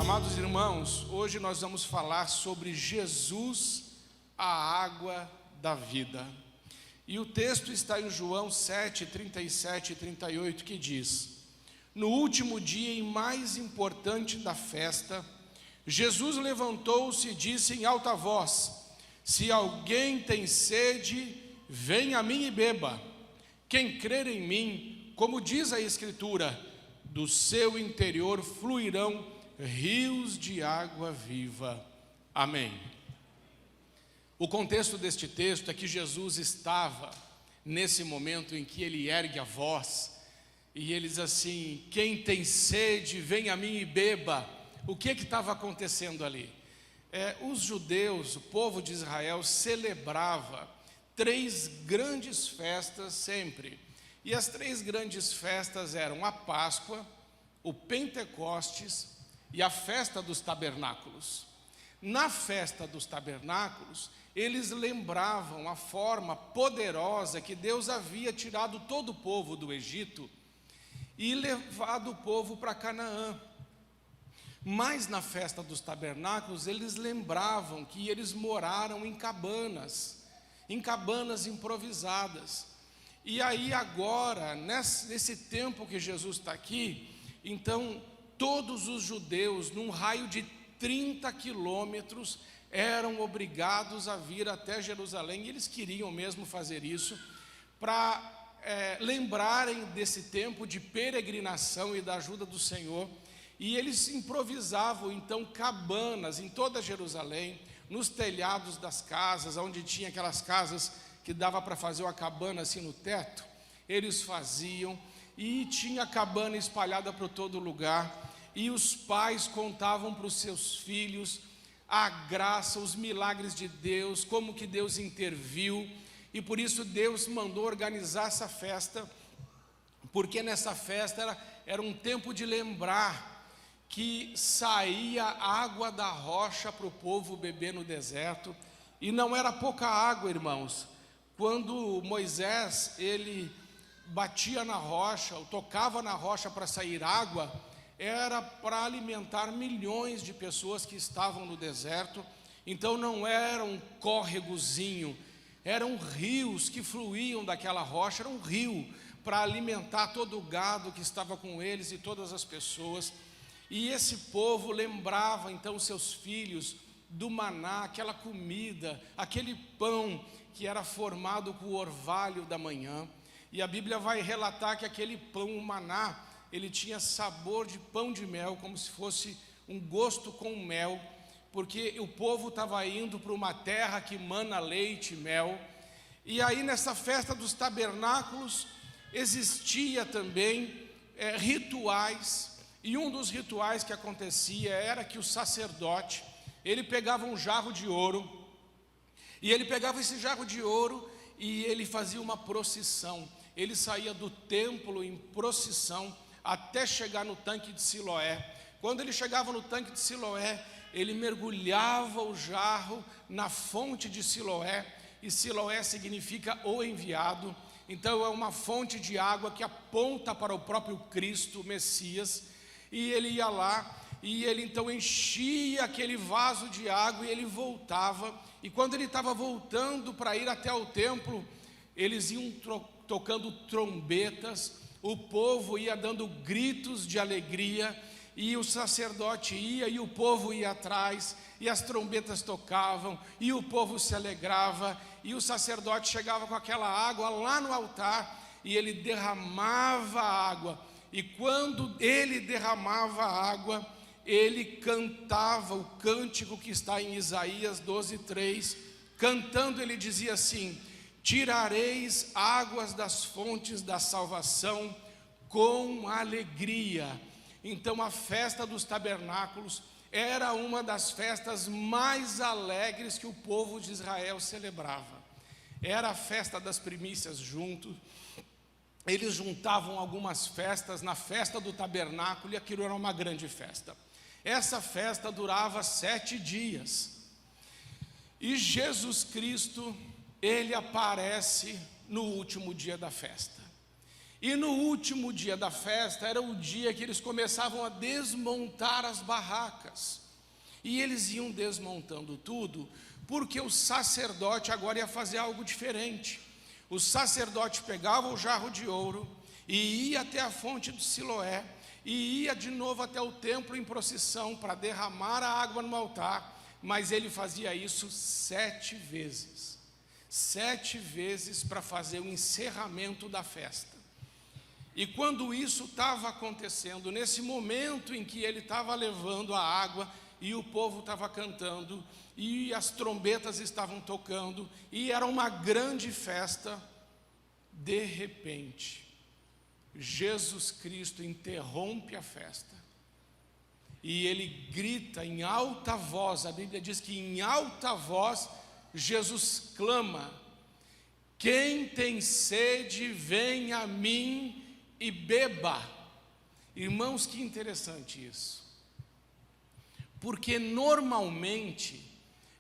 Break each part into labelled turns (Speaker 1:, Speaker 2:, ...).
Speaker 1: Amados irmãos, hoje nós vamos falar sobre Jesus, a água da vida. E o texto está em João 7, 37 e 38, que diz: no último dia e mais importante da festa, Jesus levantou-se e disse em alta voz: se alguém tem sede, venha a mim e beba. Quem crer em mim, como diz a Escritura, do seu interior fluirão rios de água viva. Amém. O contexto deste texto é que Jesus estava nesse momento em que ele ergue a voz e ele diz assim: quem tem sede, venha a mim e beba. O que estava acontecendo ali? Os judeus, o povo de Israel, celebrava 3 grandes festas sempre. E as 3 grandes festas eram a Páscoa, o Pentecostes e a festa dos tabernáculos. Na festa dos tabernáculos, eles lembravam a forma poderosa que Deus havia tirado todo o povo do Egito e levado o povo para Canaã. Mas na festa dos tabernáculos, eles lembravam que eles moraram em cabanas improvisadas. E aí agora, nesse tempo que Jesus está aqui, então todos os judeus, num raio de 30 quilômetros, eram obrigados a vir até Jerusalém, e eles queriam mesmo fazer isso, para lembrarem desse tempo de peregrinação e da ajuda do Senhor. E eles improvisavam então cabanas em toda Jerusalém, nos telhados das casas, onde tinha aquelas casas que dava para fazer uma cabana assim no teto, eles faziam, e tinha cabana espalhada por todo lugar, e os pais contavam para os seus filhos a graça, os milagres de Deus, como que Deus interviu, e por isso Deus mandou organizar essa festa, porque nessa festa era um tempo de lembrar que saía água da rocha para o povo beber no deserto, e não era pouca água, irmãos. Quando Moisés, ele batia na rocha, ou tocava na rocha para sair água, era para alimentar milhões de pessoas que estavam no deserto. Então não era um córregozinho, eram rios que fluíam daquela rocha, era um rio para alimentar todo o gado que estava com eles e todas as pessoas. E esse povo lembrava então seus filhos do maná, aquela comida, aquele pão que era formado com o orvalho da manhã. E a Bíblia vai relatar que aquele pão, o maná, ele tinha sabor de pão de mel, como se fosse um gosto com mel, porque o povo estava indo para uma terra que mana leite e mel. E aí nessa festa dos tabernáculos existia também rituais. E um dos rituais que acontecia era que o sacerdote, ele pegava um jarro de ouro, e ele pegava esse jarro de ouro e ele fazia uma procissão. Ele saía do templo em procissão até chegar no tanque de Siloé. Quando ele chegava no tanque de Siloé, ele mergulhava o jarro na fonte de Siloé, e Siloé significa o enviado. Então é uma fonte de água que aponta para o próprio Cristo, o Messias. E ele ia lá, e ele então enchia aquele vaso de água, e ele voltava. E quando ele estava voltando para ir até o templo, eles iam tocando trombetas, o povo ia dando gritos de alegria, e o sacerdote ia, e o povo ia atrás, e as trombetas tocavam, e o povo se alegrava, e o sacerdote chegava com aquela água lá no altar, e ele derramava a água. E quando ele derramava a água, ele cantava o cântico que está em Isaías 12:3. Cantando ele dizia assim: tirareis águas das fontes da salvação com alegria. Então a festa dos tabernáculos era uma das festas mais alegres que o povo de Israel celebrava. Era a festa das primícias juntos. Eles juntavam algumas festas na festa do tabernáculo, e aquilo era uma grande festa. Essa festa durava 7 dias. E Jesus Cristo, ele aparece no último dia da festa. E no último dia da festa, era o dia que eles começavam a desmontar as barracas. E eles iam desmontando tudo, porque o sacerdote agora ia fazer algo diferente. O sacerdote pegava o jarro de ouro e ia até a fonte do Siloé, e ia de novo até o templo em procissão para derramar a água no altar, mas ele fazia isso 7 vezes. 7 vezes para fazer o encerramento da festa. E quando isso estava acontecendo, nesse momento em que ele estava levando a água, e o povo estava cantando, e as trombetas estavam tocando, e era uma grande festa, de repente, Jesus Cristo interrompe a festa, e ele grita em alta voz. A Bíblia diz que em alta voz, Jesus clama: quem tem sede, vem a mim e beba. Irmãos, que interessante isso, porque normalmente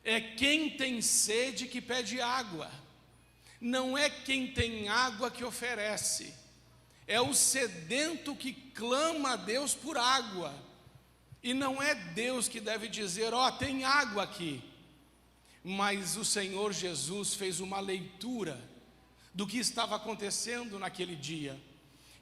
Speaker 1: é quem tem sede que pede água, não é quem tem água que oferece, é o sedento que clama a Deus por água, e não é Deus que deve dizer: ó, tem água aqui. Mas o Senhor Jesus fez uma leitura do que estava acontecendo naquele dia,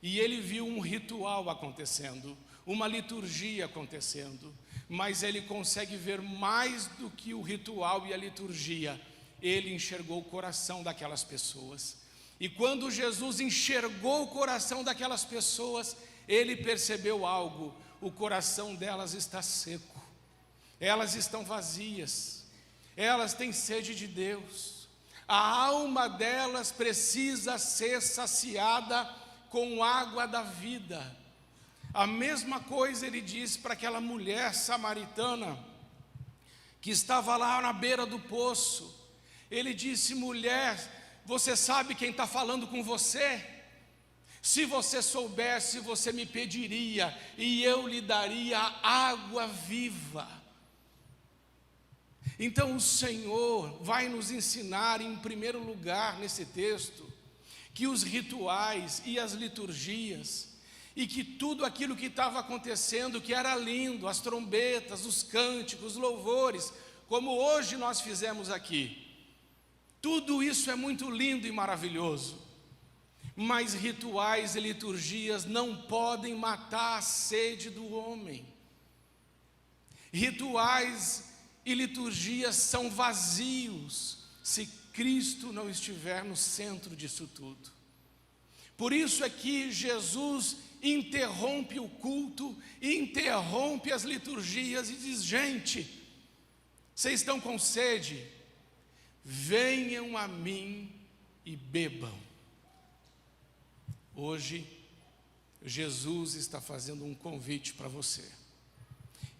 Speaker 1: e ele viu um ritual acontecendo, uma liturgia acontecendo, mas ele consegue ver mais do que o ritual e a liturgia. Ele enxergou o coração daquelas pessoas, e quando Jesus enxergou o coração daquelas pessoas, ele percebeu algo: o coração delas está seco, elas estão vazias, elas têm sede de Deus, a alma delas precisa ser saciada com água da vida. A mesma coisa ele disse para aquela mulher samaritana que estava lá na beira do poço. Ele disse: mulher, você sabe quem está falando com você? Se você soubesse, você me pediria, e eu lhe daria água viva. Então o Senhor vai nos ensinar, em primeiro lugar, nesse texto, que os rituais e as liturgias, e que tudo aquilo que estava acontecendo, que era lindo, as trombetas, os cânticos, os louvores, como hoje nós fizemos aqui, tudo isso é muito lindo e maravilhoso, mas rituais e liturgias não podem matar a sede do homem. Rituais e liturgias são vazios se Cristo não estiver no centro disso tudo. Por isso é que Jesus interrompe o culto, interrompe as liturgias e diz: gente, vocês estão com sede? Venham a mim e bebam. Hoje, Jesus está fazendo um convite para você.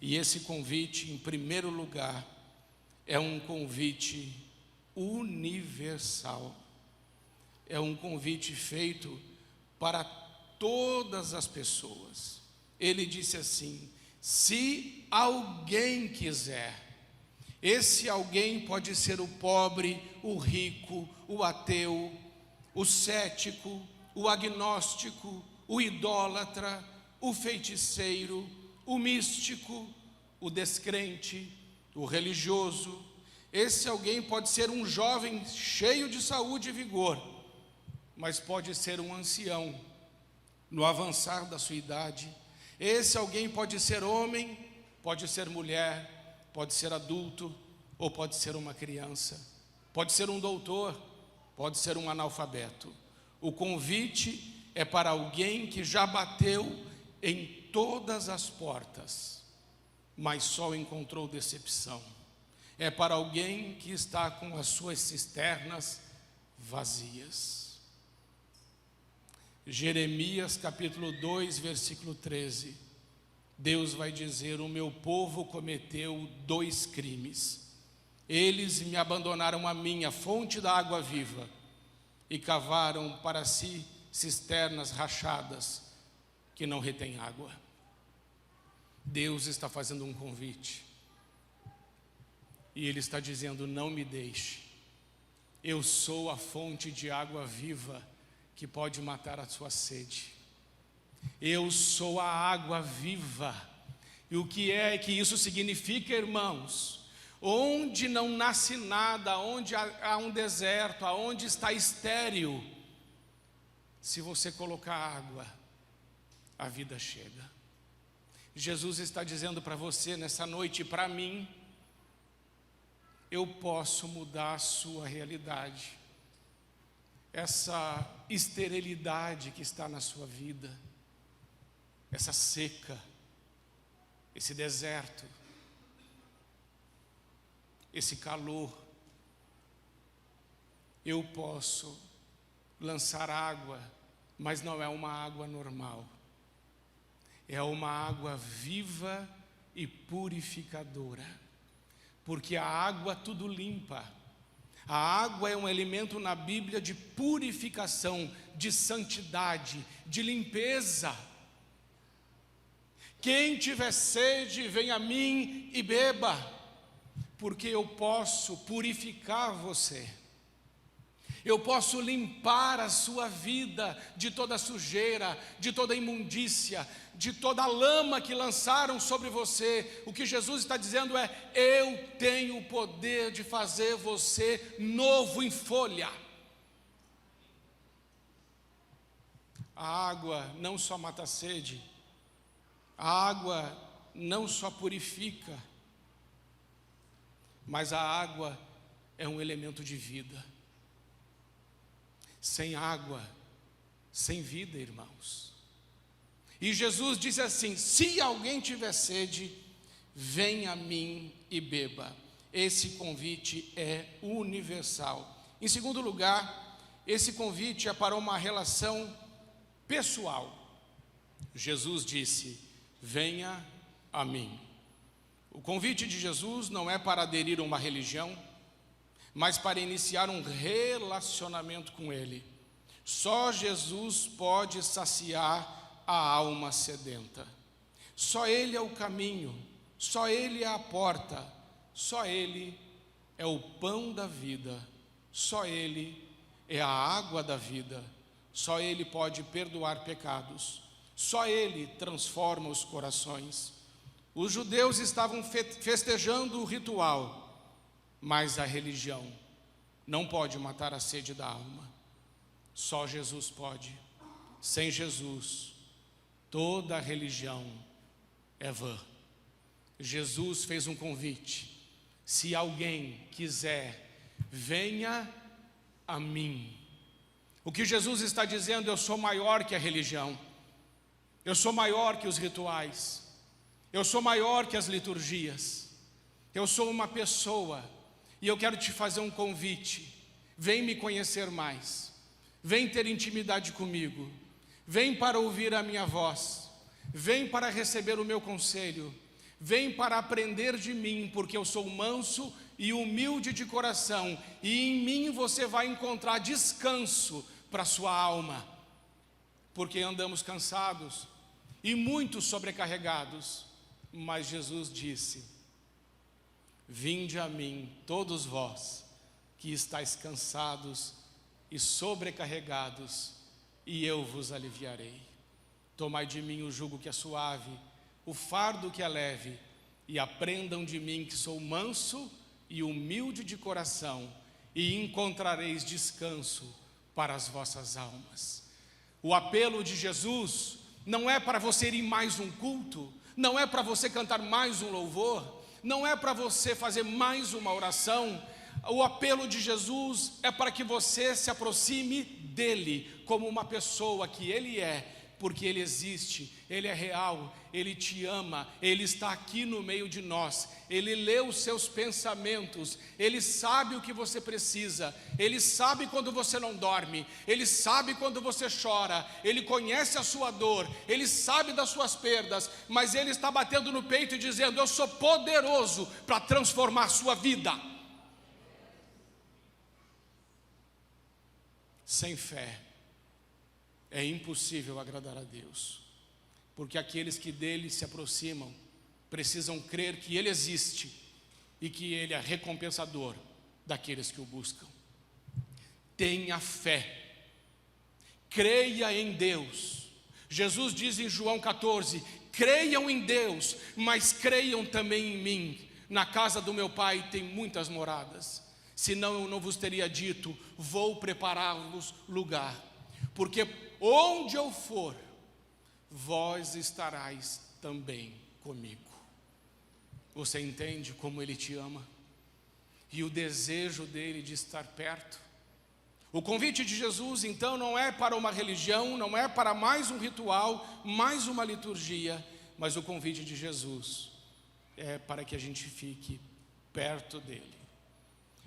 Speaker 1: E esse convite, em primeiro lugar, é um convite universal. É um convite feito para todas as pessoas. Ele disse assim: se alguém quiser. Esse alguém pode ser o pobre, o rico, o ateu, o cético, o agnóstico, o idólatra, o feiticeiro, o místico, o descrente, o religioso. Esse alguém pode ser um jovem cheio de saúde e vigor, mas pode ser um ancião no avançar da sua idade. Esse alguém pode ser homem, pode ser mulher, pode ser adulto, ou pode ser uma criança, pode ser um doutor, pode ser um analfabeto. O convite é para alguém que já bateu em todas as portas, mas só encontrou decepção. É para alguém que está com as suas cisternas vazias. Jeremias capítulo 2, versículo 13. Deus vai dizer: o meu povo cometeu 2 crimes. Eles me abandonaram a mim, a fonte da água viva, e cavaram para si cisternas rachadas que não retêm água. Deus está fazendo um convite, e Ele está dizendo: não me deixe, eu sou a fonte de água viva, que pode matar a sua sede. Eu sou a água viva. E o que é que isso significa, irmãos? Onde não nasce nada, onde há um deserto, aonde está estéril, se você colocar água, a vida chega. Jesus está dizendo para você nessa noite, para mim, eu posso mudar a sua realidade. Essa esterilidade que está na sua vida, essa seca, esse deserto, esse calor, eu posso lançar água, mas não é uma água normal, é uma água viva e purificadora, porque a água tudo limpa. A água é um elemento na Bíblia de purificação, de santidade, de limpeza. Quem tiver sede, venha a mim e beba, porque eu posso purificar você. Eu posso limpar a sua vida de toda sujeira, de toda imundícia, de toda lama que lançaram sobre você. O que Jesus está dizendo é: eu tenho o poder de fazer você novo em folha. A água não só mata a sede, a água não só purifica, mas a água é um elemento de vida. Sem água, sem vida, irmãos. E Jesus disse assim: se alguém tiver sede, venha a mim e beba. Esse convite é universal. Em segundo lugar, esse convite é para uma relação pessoal. Jesus disse: venha a mim. O convite de Jesus não é para aderir a uma religião, mas para iniciar um relacionamento com Ele. Só Jesus pode saciar a alma sedenta. Só Ele é o caminho, só Ele é a porta, só Ele é o pão da vida, só Ele é a água da vida, só Ele pode perdoar pecados, só Ele transforma os corações. Os judeus estavam festejando o ritual, mas a religião não pode matar a sede da alma. Só Jesus pode. Sem Jesus, toda a religião é vã. Jesus fez um convite: se alguém quiser, venha a mim. O que Jesus está dizendo: eu sou maior que a religião, eu sou maior que os rituais, eu sou maior que as liturgias, eu sou uma pessoa. E eu quero te fazer um convite: vem me conhecer mais, vem ter intimidade comigo, vem para ouvir a minha voz, vem para receber o meu conselho, vem para aprender de mim, porque eu sou manso e humilde de coração, e em mim você vai encontrar descanso para a sua alma, porque andamos cansados e muito sobrecarregados, mas Jesus disse: vinde a mim, todos vós que estáis cansados e sobrecarregados, e eu vos aliviarei. Tomai de mim o jugo que é suave, o fardo que é leve, e aprendam de mim que sou manso e humilde de coração, e encontrareis descanso para as vossas almas. O apelo de Jesus não é para você ir em mais um culto, não é para você cantar mais um louvor, não é para você fazer mais uma oração. O apelo de Jesus é para que você se aproxime dEle como uma pessoa que Ele é, porque Ele existe, Ele é real, Ele te ama, Ele está aqui no meio de nós, Ele lê os seus pensamentos, Ele sabe o que você precisa, Ele sabe quando você não dorme, Ele sabe quando você chora, Ele conhece a sua dor, Ele sabe das suas perdas, mas Ele está batendo no peito e dizendo: eu sou poderoso para transformar a sua vida. Sem fé é impossível agradar a Deus, porque aqueles que dele se aproximam precisam crer que Ele existe e que Ele é recompensador daqueles que o buscam. Tenha fé. creia em Deus. Jesus diz em João 14: creiam em Deus, mas creiam também em mim. Na casa do meu Pai tem muitas moradas, senão eu não vos teria dito, vou preparar-vos lugar. Porque onde eu for, vós estarás também comigo. Você entende como Ele te ama? E o desejo dele de estar perto? O convite de Jesus, então, não é para uma religião, não é para mais um ritual, mais uma liturgia, mas o convite de Jesus é para que a gente fique perto dele.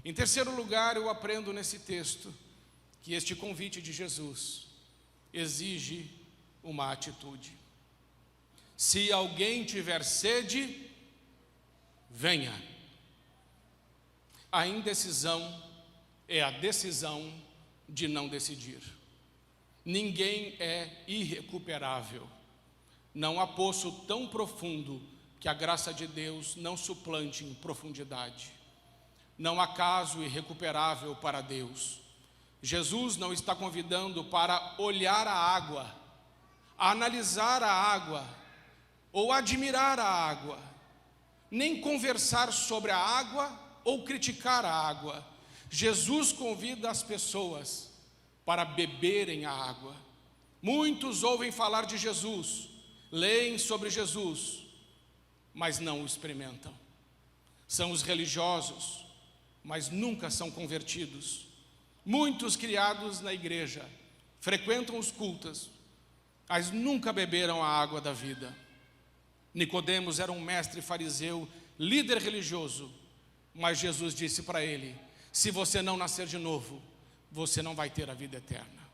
Speaker 1: Em terceiro lugar, eu aprendo nesse texto que este convite de Jesus exige uma atitude. Se alguém tiver sede, venha. A indecisão é a decisão de não decidir. Ninguém é irrecuperável. Não há poço tão profundo que a graça de Deus não suplante em profundidade. Não há caso irrecuperável para Deus. Jesus não está convidando para olhar a água, analisar a água ou admirar a água, nem conversar sobre a água ou criticar a água. Jesus convida as pessoas para beberem a água. Muitos ouvem falar de Jesus, leem sobre Jesus, mas não o experimentam. São os religiosos, mas nunca são convertidos. Muitos criados na igreja, frequentam os cultos, mas nunca beberam a água da vida. Nicodemos era um mestre fariseu, líder religioso, mas Jesus disse para ele: se você não nascer de novo, você não vai ter a vida eterna.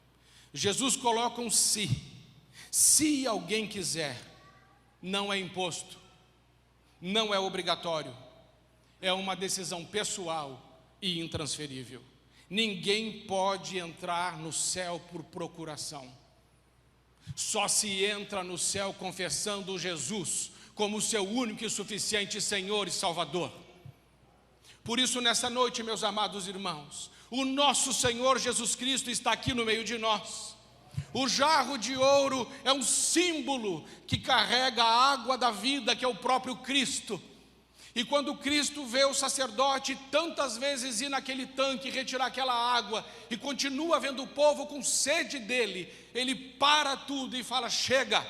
Speaker 1: Jesus coloca um se alguém quiser, não é imposto, não é obrigatório, é uma decisão pessoal e intransferível. Ninguém pode entrar no céu por procuração. Só se entra no céu confessando Jesus como seu único e suficiente Senhor e Salvador. Por isso, nessa noite, meus amados irmãos, o nosso Senhor Jesus Cristo está aqui no meio de nós. O jarro de ouro é um símbolo que carrega a água da vida, que é o próprio Cristo. E quando Cristo vê o sacerdote tantas vezes ir naquele tanque, retirar aquela água, e continua vendo o povo com sede dele, ele para tudo e fala: chega,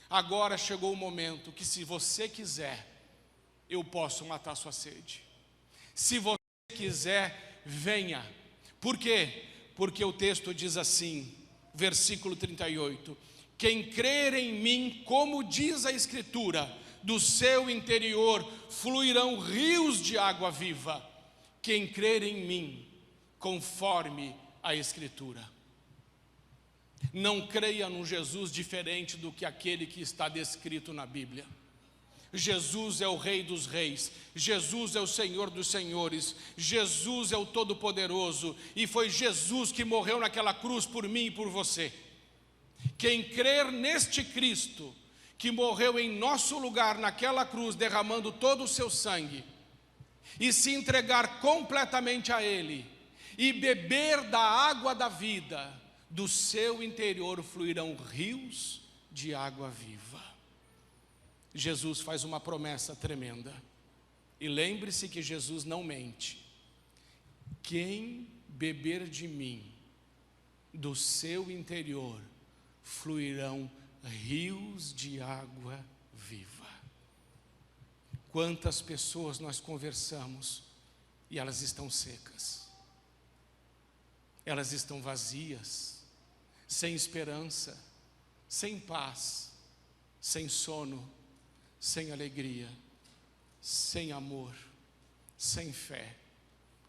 Speaker 1: agora chegou o momento que, se você quiser, eu posso matar sua sede. Se você quiser, venha. Por quê? Porque o texto diz assim, versículo 38, quem crer em mim, como diz a Escritura, do seu interior fluirão rios de água viva. Quem crer em mim, conforme a Escritura. Não creia num Jesus diferente do que aquele que está descrito na Bíblia. Jesus é o Rei dos Reis, Jesus é o Senhor dos Senhores, Jesus é o Todo-Poderoso, e foi Jesus que morreu naquela cruz por mim e por você. Quem crer neste Cristo, que morreu em nosso lugar naquela cruz, derramando todo o seu sangue, e se entregar completamente a Ele, e beber da água da vida, do seu interior fluirão rios de água viva. Jesus faz uma promessa tremenda. E lembre-se que Jesus não mente. Quem beber de mim, do seu interior fluirão rios de água viva. Quantas pessoas nós conversamos e elas estão secas, elas estão vazias, sem esperança, sem paz, sem sono, sem alegria, sem amor, sem fé,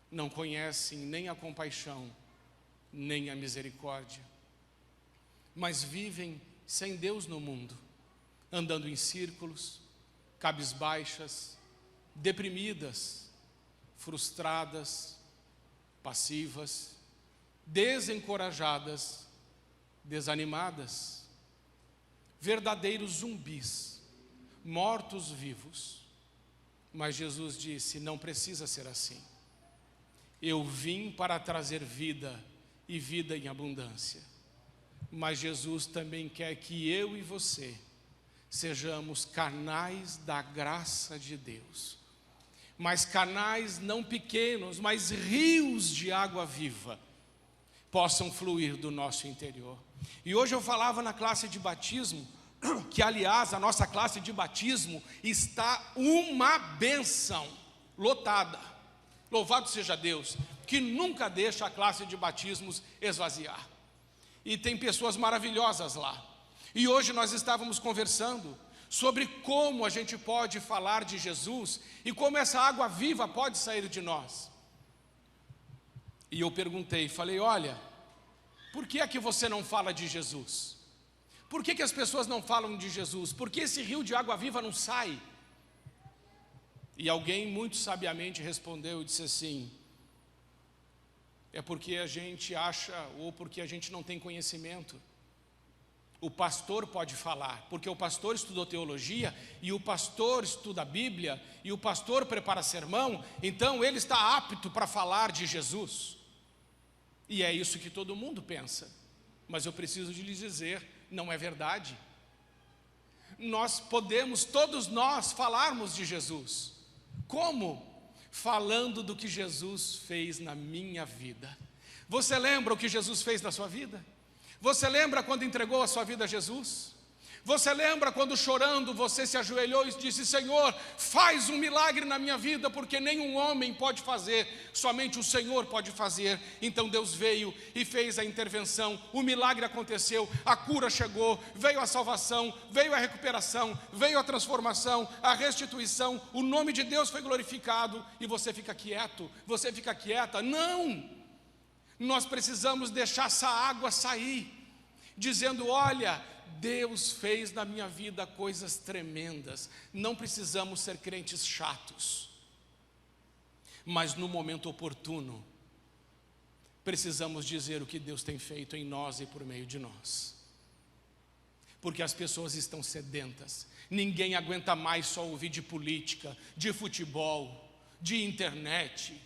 Speaker 1: não conhecem nem a compaixão, nem a misericórdia, mas vivem sem Deus no mundo, andando em círculos, cabisbaixas, deprimidas, frustradas, passivas, desencorajadas, desanimadas, verdadeiros zumbis, mortos-vivos. Mas Jesus disse: não precisa ser assim. Eu vim para trazer vida e vida em abundância. Mas Jesus também quer que eu e você sejamos canais da graça de Deus. Mas canais não pequenos, mas rios de água viva possam fluir do nosso interior. E hoje eu falava na classe de batismo, que aliás a nossa classe de batismo está uma bênção, lotada. Louvado seja Deus, que nunca deixa a classe de batismos esvaziar. E tem pessoas maravilhosas lá. E hoje nós estávamos conversando sobre como a gente pode falar de Jesus e como essa água viva pode sair de nós. E eu falei, olha, por que é que você não fala de Jesus? Por que as pessoas não falam de Jesus? Por que esse rio de água viva não sai? E alguém muito sabiamente respondeu e disse assim, é porque a gente acha, ou porque a gente não tem conhecimento. O pastor pode falar, porque o pastor estudou teologia, e o pastor estuda a Bíblia, e o pastor prepara sermão, então ele está apto para falar de Jesus. E é isso que todo mundo pensa, mas eu preciso de lhes dizer, não é verdade. Nós podemos, todos nós, falarmos de Jesus. Como? Falando do que Jesus fez na minha vida. Você lembra o que Jesus fez na sua vida? Você lembra quando entregou a sua vida a Jesus? Você lembra quando chorando você se ajoelhou e disse, Senhor, faz um milagre na minha vida, porque nenhum homem pode fazer, somente o Senhor pode fazer. Então Deus veio e fez a intervenção, o milagre aconteceu, a cura chegou, veio a salvação, veio a recuperação, veio a transformação, a restituição, o nome de Deus foi glorificado, e você fica quieto, você fica quieta. Não! Nós precisamos deixar essa água sair, dizendo, olha, Deus fez na minha vida coisas tremendas. Não precisamos ser crentes chatos, mas no momento oportuno precisamos dizer o que Deus tem feito em nós e por meio de nós, porque as pessoas estão sedentas. Ninguém aguenta mais só ouvir de política, de futebol, de internet,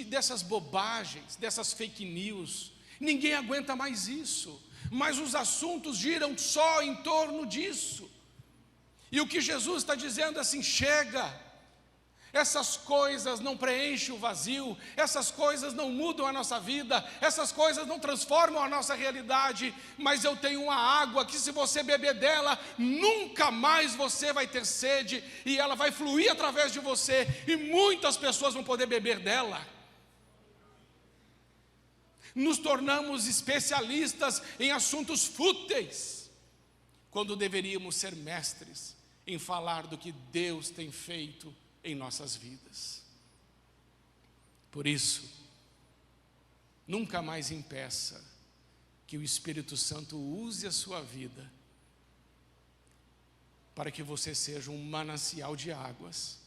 Speaker 1: dessas bobagens, dessas fake news. Ninguém aguenta mais isso. Mas os assuntos giram só em torno disso. E o que Jesus está dizendo é assim, chega. Essas coisas não preenchem o vazio, essas coisas não mudam a nossa vida, essas coisas não transformam a nossa realidade, mas eu tenho uma água que, se você beber dela, nunca mais você vai ter sede, e ela vai fluir através de você, e muitas pessoas vão poder beber dela. Nos tornamos especialistas em assuntos fúteis, quando deveríamos ser mestres em falar do que Deus tem feito em nossas vidas. Por isso, nunca mais impeça que o Espírito Santo use a sua vida para que você seja um manancial de águas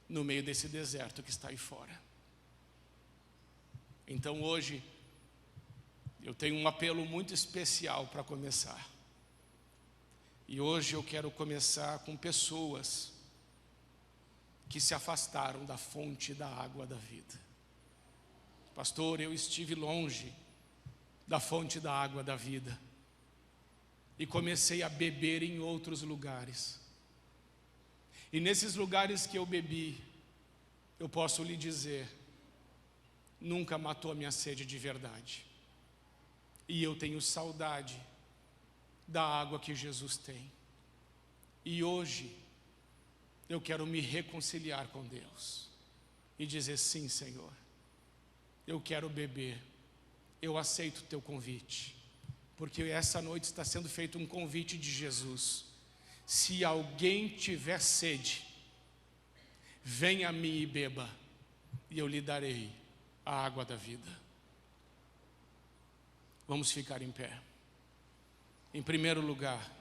Speaker 1: no meio desse deserto que está aí fora. Então hoje eu tenho um apelo muito especial para começar. E hoje eu quero começar com pessoas que se afastaram da fonte da água da vida. Pastor, eu estive longe da fonte da água da vida e comecei a beber em outros lugares. E nesses lugares que eu bebi, eu posso lhe dizer, nunca matou a minha sede de verdade. E eu tenho saudade da água que Jesus tem. E hoje eu quero me reconciliar com Deus e dizer, sim, Senhor, eu quero beber, eu aceito o teu convite, porque essa noite está sendo feito um convite de Jesus. Se alguém tiver sede, venha a mim e beba, e eu lhe darei a água da vida. Vamos ficar em pé. Em primeiro lugar,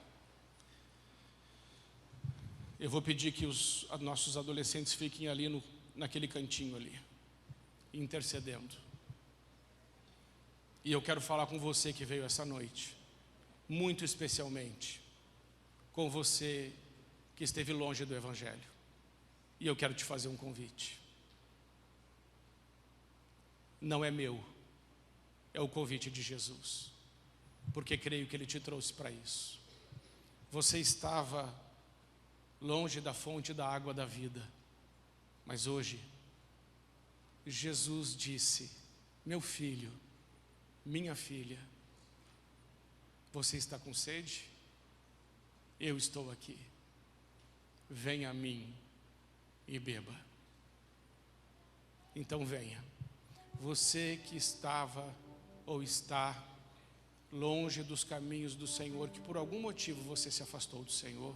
Speaker 1: eu vou pedir que os nossos adolescentes fiquem ali naquele cantinho ali, intercedendo. E eu quero falar com você que veio essa noite, muito especialmente com você que esteve longe do Evangelho. E eu quero te fazer um convite. Não é meu, é o convite de Jesus, porque creio que Ele te trouxe para isso. Você estava longe da fonte da água da vida, mas hoje Jesus disse: meu filho, minha filha, você está com sede? Eu estou aqui, venha a mim e beba. Então venha, você que estava ou está longe dos caminhos do Senhor, que por algum motivo você se afastou do Senhor,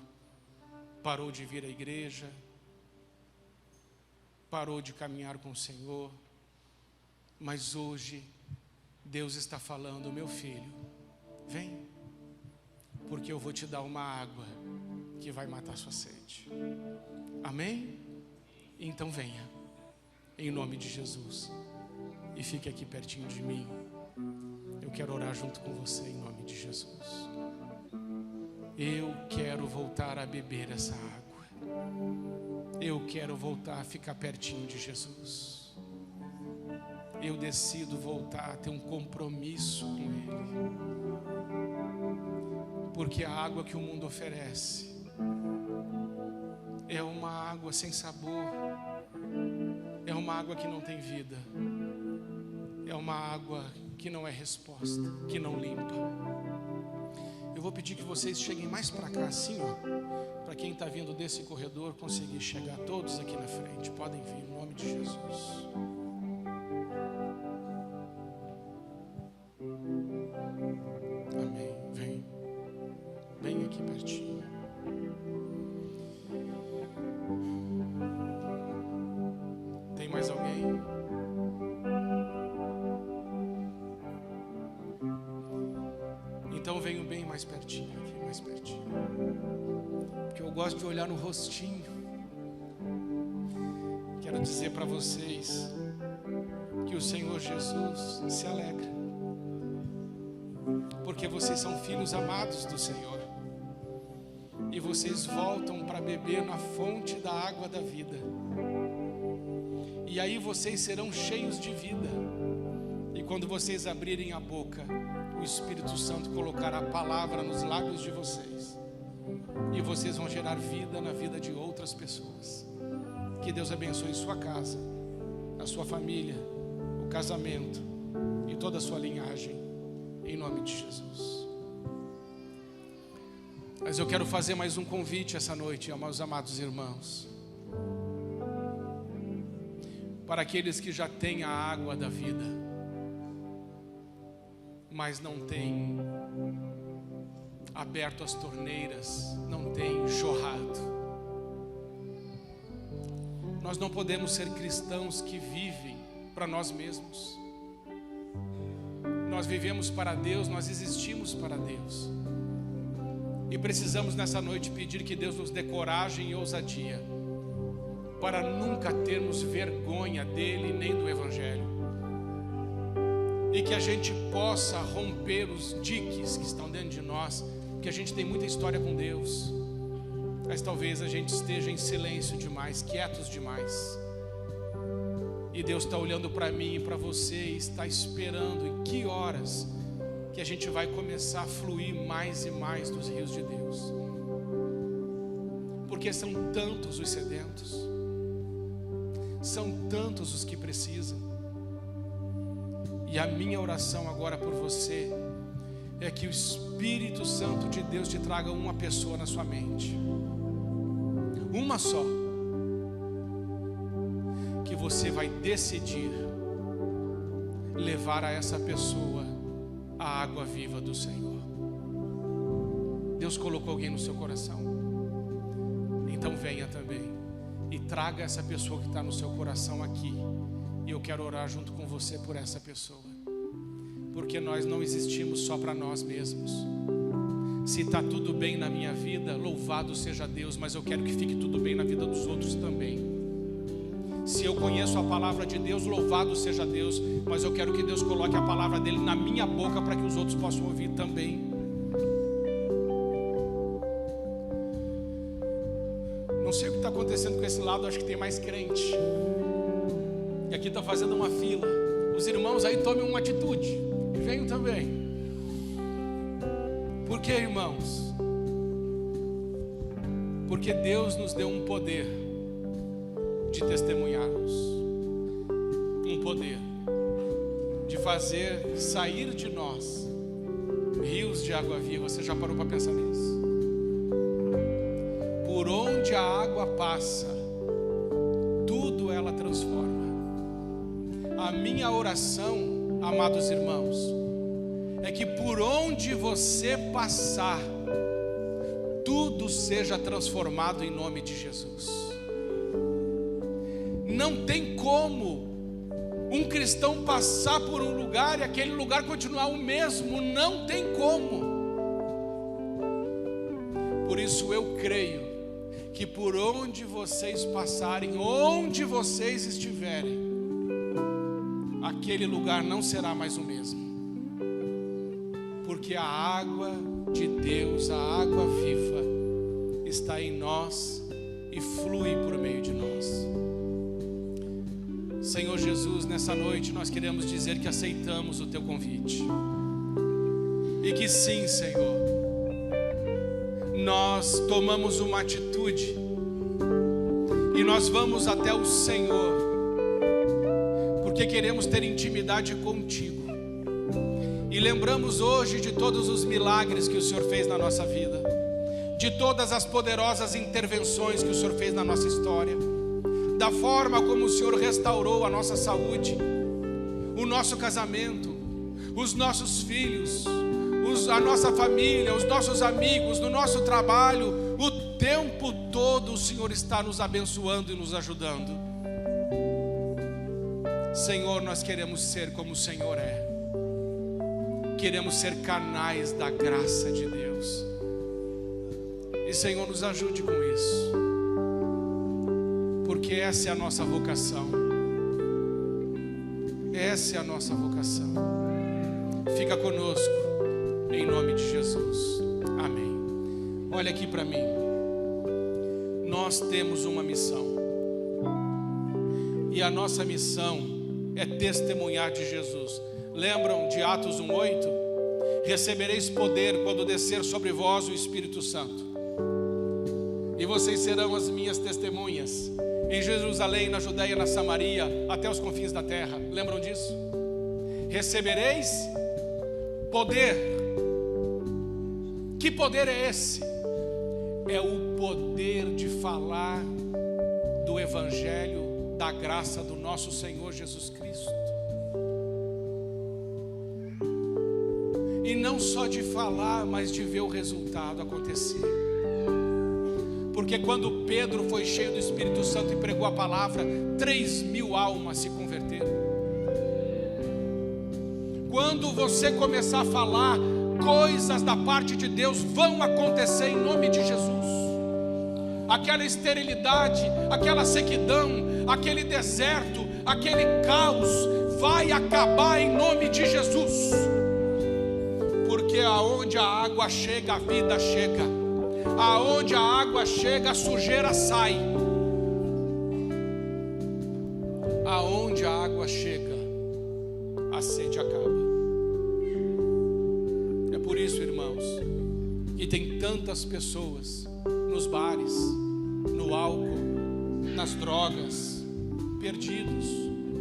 Speaker 1: parou de vir à igreja, parou de caminhar com o Senhor, mas hoje Deus está falando: meu filho, vem, porque eu vou te dar uma água que vai matar sua sede. Amém? Então venha, em nome de Jesus, e fique aqui pertinho de mim. Eu quero orar junto com você em nome de Jesus. Eu quero voltar a beber essa água. Eu quero voltar a ficar pertinho de Jesus. Eu decido voltar a ter um compromisso com Ele. Porque a água que o mundo oferece é uma água sem sabor. É uma água que não tem vida. É uma água que não é resposta, que não limpa. Eu vou pedir que vocês cheguem mais para cá, assim, ó, para quem está vindo desse corredor conseguir chegar todos aqui na frente. Podem vir, em nome de Jesus. Amém. Vem. Vem aqui pertinho. Tem mais alguém? Então venho bem mais pertinho aqui, mais pertinho. Porque eu gosto de olhar no rostinho. Quero dizer para vocês que o Senhor Jesus se alegra, porque vocês são filhos amados do Senhor, e vocês voltam para beber na fonte da água da vida, e aí vocês serão cheios de vida, e quando vocês abrirem a boca, o Espírito Santo colocará a palavra nos lábios de vocês, e vocês vão gerar vida na vida de outras pessoas. Que Deus abençoe sua casa, a sua família, o casamento e toda a sua linhagem, em nome de Jesus. Mas eu quero fazer mais um convite essa noite, meus amados irmãos, para aqueles que já têm a água da vida, mas não têm aberto as torneiras, não têm jorrado. Nós não podemos ser cristãos que vivem para nós mesmos. Nós vivemos para Deus, nós existimos para Deus. E precisamos nessa noite pedir que Deus nos dê coragem e ousadia para nunca termos vergonha dele nem do Evangelho. E que a gente possa romper os diques que estão dentro de nós, porque a gente tem muita história com Deus, mas talvez a gente esteja em silêncio demais, quietos demais. E Deus está olhando para mim e para você e está esperando em que horas que a gente vai começar a fluir mais e mais dos rios de Deus. Porque são tantos os sedentos, são tantos os que precisam. E a minha oração agora por você é que o Espírito Santo de Deus te traga uma pessoa na sua mente, uma só, que você vai decidir levar a essa pessoa a água viva do Senhor. Deus colocou alguém no seu coração, então venha também e traga essa pessoa que está no seu coração aqui. E eu quero orar junto com você por essa pessoa, porque nós não existimos só para nós mesmos. Se está tudo bem na minha vida, louvado seja Deus, mas eu quero que fique tudo bem na vida dos outros também. Se eu conheço a palavra de Deus, louvado seja Deus, mas eu quero que Deus coloque a palavra dele na minha boca para que os outros possam ouvir também. Não sei o que está acontecendo com esse lado, acho que tem mais crente. E aqui está fazendo uma fila. Os irmãos aí tomem uma atitude. E venho também. Por que, irmãos? Porque Deus nos deu um poder de testemunharmos, um poder de fazer sair de nós rios de água viva. Você já parou para pensar nisso? Por onde a água passa, tudo ela transforma. A minha oração, amados irmãos, é que por onde você passar, tudo seja transformado em nome de Jesus. Não tem como um cristão passar por um lugar e aquele lugar continuar o mesmo, não tem como. Por isso eu creio que por onde vocês passarem, onde vocês estiverem, aquele lugar não será mais o mesmo, porque a água de Deus, a água viva, está em nós e flui por meio de nós. Senhor Jesus, nessa noite nós queremos dizer que aceitamos o Teu convite, e que sim, Senhor, nós tomamos uma atitude, e nós vamos até o Senhor, porque queremos ter intimidade contigo, e lembramos hoje de todos os milagres que o Senhor fez na nossa vida, de todas as poderosas intervenções que o Senhor fez na nossa história, da forma como o Senhor restaurou a nossa saúde, o nosso casamento, os nossos filhos, a nossa família, os nossos amigos, no nosso trabalho. O tempo todo o Senhor está nos abençoando e nos ajudando. Senhor, nós queremos ser como o Senhor é, queremos ser canais da graça de Deus, e Senhor, nos ajude com isso, porque essa é a nossa vocação. Essa é a nossa vocação. Fica conosco, em nome de Jesus. Amém. Olha aqui para mim. Nós temos uma missão, e a nossa missão é testemunhar de Jesus. Lembram de Atos 1:8? Recebereis poder quando descer sobre vós o Espírito Santo, e vocês serão as minhas testemunhas em Jerusalém, na Judeia, na Samaria, até os confins da terra. Lembram disso? Recebereis poder. Que poder é esse? É o poder de falar do Evangelho, da graça do nosso Senhor Jesus Cristo. E não só de falar, mas de ver o resultado acontecer. Porque quando Pedro foi cheio do Espírito Santo e pregou a palavra, 3.000 almas se converteram. Quando você começar a falar, coisas da parte de Deus vão acontecer em nome de Jesus. Aquela esterilidade, aquela sequidão, aquele deserto, aquele caos vai acabar em nome de Jesus. Porque aonde a água chega, a vida chega. Aonde a água chega, a sujeira sai. Aonde a água chega, a sede acaba. É por isso, irmãos, que tem tantas pessoas nos bares, no álcool, nas drogas, perdidos,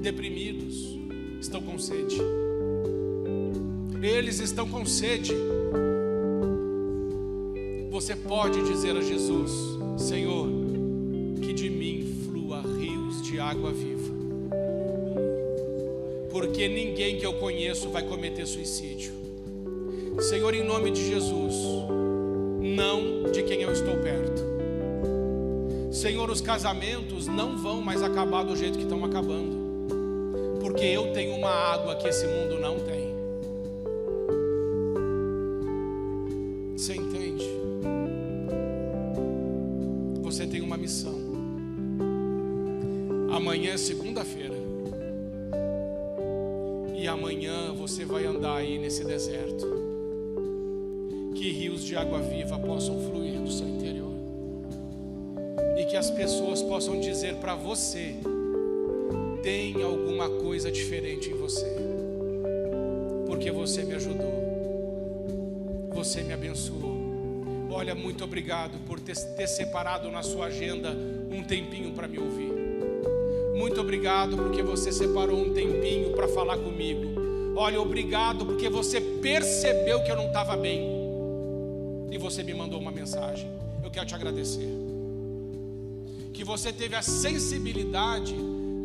Speaker 1: deprimidos, estão com sede. Eles estão com sede. Você pode dizer a Jesus: Senhor, que de mim flua rios de água viva, porque ninguém que eu conheço vai cometer suicídio. Senhor, em nome de Jesus, não de quem eu estou perto. Senhor, os casamentos não vão mais acabar do jeito que estão acabando, porque eu tenho uma água que esse mundo não tem. Você entende? Você tem uma missão. Amanhã é segunda-feira, e amanhã você vai andar aí nesse deserto. Que rios de água viva possam fluir do seu interior, e que as pessoas possam dizer para você: tem alguma coisa diferente em você, porque você me ajudou, você me abençoou. Olha, muito obrigado por ter separado na sua agenda um tempinho para me ouvir. Muito obrigado porque você separou um tempinho para falar comigo. Olha, obrigado porque você percebeu que eu não estava bem e você me mandou uma mensagem. Eu quero te agradecer. Que você teve a sensibilidade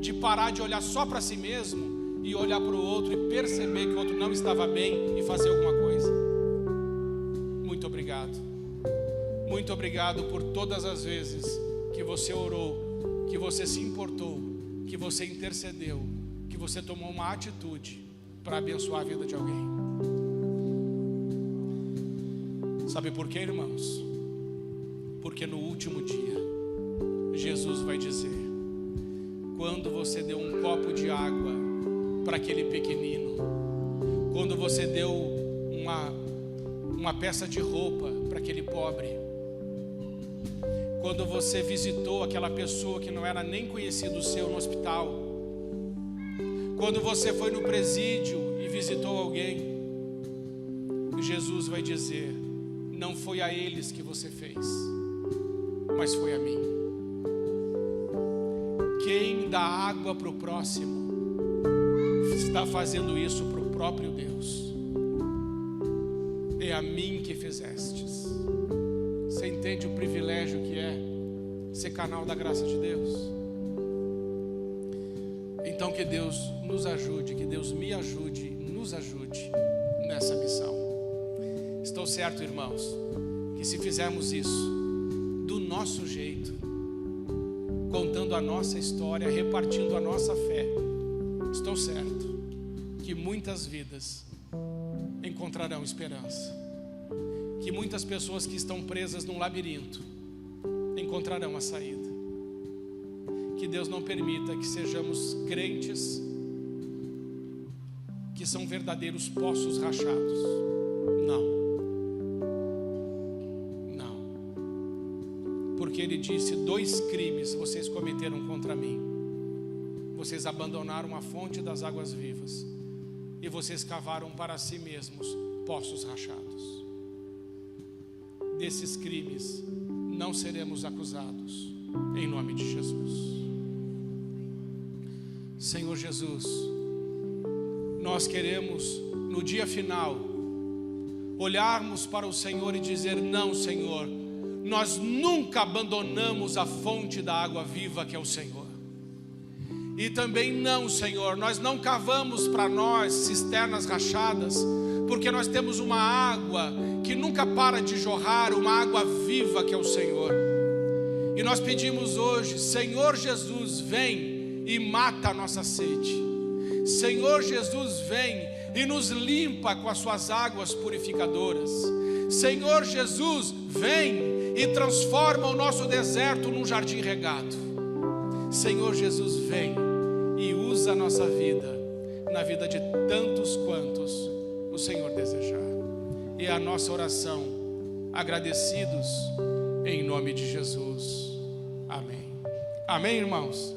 Speaker 1: de parar de olhar só para si mesmo e olhar para o outro e perceber que o outro não estava bem e fazer alguma coisa. Muito obrigado. Muito obrigado por todas as vezes que você orou, que você se importou, que você intercedeu, que você tomou uma atitude para abençoar a vida de alguém. Sabe por quê, irmãos? Porque no último dia Jesus vai dizer: quando você deu um copo de água para aquele pequenino, quando você deu uma peça de roupa para aquele pobre, quando você visitou aquela pessoa que não era nem conhecido seu no hospital, quando você foi no presídio e visitou alguém, Jesus vai dizer: não foi a eles que você fez, mas foi a mim. Quem dá água para o próximo está fazendo isso para o próprio Deus. É a mim que fizestes. Você entende o privilégio que é ser canal da graça de Deus? Então que Deus nos ajude, que Deus me ajude, nos ajude nessa missão. Estou certo, irmãos, que se fizermos isso do nosso jeito, contando a nossa história, repartindo a nossa fé, estou certo que muitas vidas encontrarão esperança, que muitas pessoas que estão presas num labirinto encontrarão a saída. Que Deus não permita que sejamos crentes que são verdadeiros poços rachados. Não. Porque Ele disse: 2 crimes vocês cometeram contra mim. Vocês abandonaram a fonte das águas vivas e vocês cavaram para si mesmos poços rachados. Desses crimes não seremos acusados, em nome de Jesus. Senhor Jesus, nós queremos no dia final olharmos para o Senhor e dizer: não, Senhor, nós nunca abandonamos a fonte da água viva que é o Senhor. E também não, Senhor, nós não cavamos para nós cisternas rachadas, porque nós temos uma água que nunca para de jorrar, uma água viva que é o Senhor. E nós pedimos hoje: Senhor Jesus, vem e mata a nossa sede. Senhor Jesus, vem e nos limpa com as suas águas purificadoras. Senhor Jesus, vem e transforma o nosso deserto num jardim regado. Senhor Jesus, vem e usa a nossa vida na vida de tantos quantos o Senhor desejar. E a nossa oração, agradecidos em nome de Jesus. Amém. Amém, irmãos?